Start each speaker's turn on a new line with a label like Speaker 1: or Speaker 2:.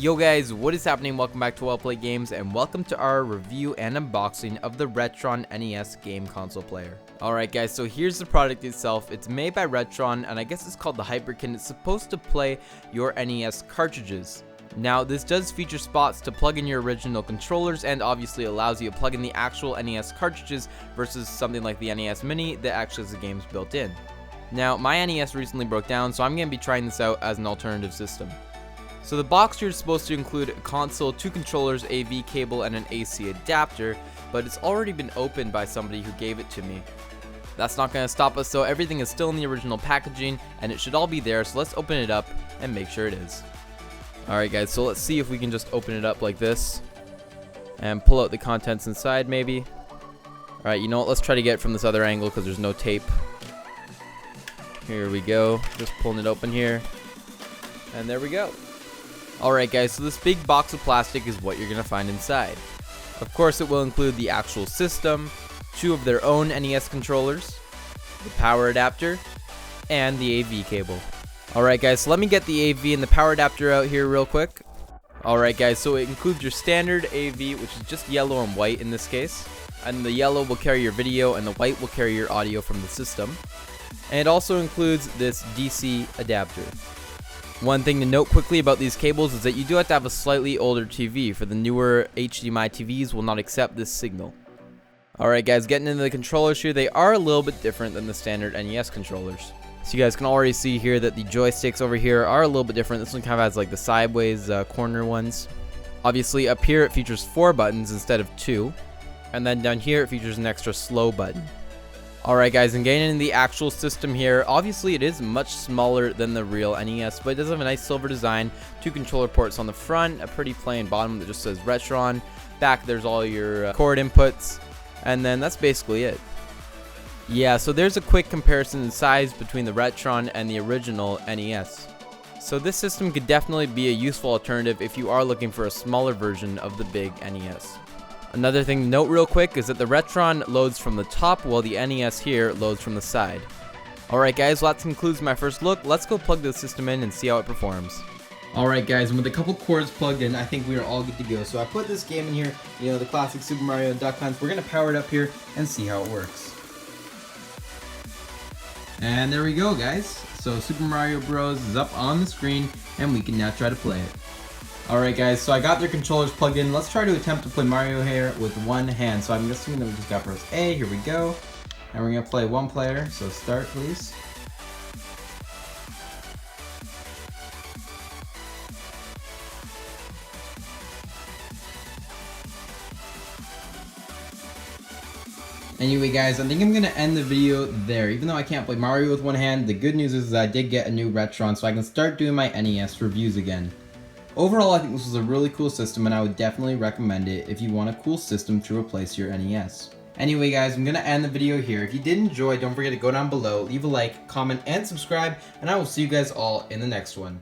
Speaker 1: Yo guys, what is happening? Welcome back to Well Played Games, and welcome to our review and unboxing of the Retron NES game console player. Alright guys, so here's the product itself. It's made by Retron, and I guess it's called the Hyperkin. It's supposed to play your NES cartridges. Now, this does feature spots to plug in your original controllers, and obviously allows you to plug in the actual NES cartridges versus something like the NES Mini that actually has the games built in. Now, my NES recently broke down, so I'm going to be trying this out as an alternative system. So the box here is supposed to include a console, 2 controllers, AV cable, and an AC adapter, but it's already been opened by somebody who gave it to me. That's not going to stop us, so everything is still in the original packaging, and it should all be there, so let's open it up and make sure it is. Alright guys, so let's see if we can just open it up like this, and pull out the contents inside maybe. Alright, you know what, let's try to get it from this other angle because there's no tape. Here we go, just pulling it open here, and there we go. Alright guys, so this big box of plastic is what you're going to find inside. Of course it will include the actual system, 2 of their own NES controllers, the power adapter, and the AV cable. Alright guys, so let me get the AV and the power adapter out here real quick. Alright guys, so it includes your standard AV, which is just yellow and white in this case. And the yellow will carry your video and the white will carry your audio from the system. And it also includes this DC adapter. One thing to note quickly about these cables is that you do have to have a slightly older TV, for the newer HDMI TVs will not accept this signal. Alright guys, getting into the controllers here, they are a little bit different than the standard NES controllers. So you guys can already see here that the joysticks over here are a little bit different. This one kind of has like the sideways corner ones. Obviously up here it features 4 buttons instead of 2. And then down here it features an extra slow button. Alright guys, and getting into the actual system here, obviously it is much smaller than the real NES, but it does have a nice silver design, 2 controller ports on the front, a pretty plain bottom that just says Retron, back there's all your cord inputs, and then that's basically it. Yeah, so there's a quick comparison in size between the Retron and the original NES. So this system could definitely be a useful alternative if you are looking for a smaller version of the big NES. Another thing to note real quick is that the Retron loads from the top while the NES here loads from the side. Alright guys, well that concludes my first look. Let's go plug the system in and see how it performs. Alright guys, and with a couple cords plugged in, I think we are all good to go. So I put this game in here, you know, the classic Super Mario Duck Hunt. We're going to power it up here and see how it works. And there we go guys. So Super Mario Bros. Is up on the screen and we can now try to play it. Alright guys, so I got their controllers plugged in. Let's try to attempt to play Mario here with one hand. So I'm assuming that we just got press A, here we go. And we're going to play one player, so start please. Anyway guys, I think I'm going to end the video there. Even though I can't play Mario with one hand, the good news is that I did get a new Retron, so I can start doing my NES reviews again. Overall, I think this was a really cool system, and I would definitely recommend it if you want a cool system to replace your NES. Anyway guys, I'm going to end the video here. If you did enjoy, don't forget to go down below, leave a like, comment, and subscribe, and I will see you guys all in the next one.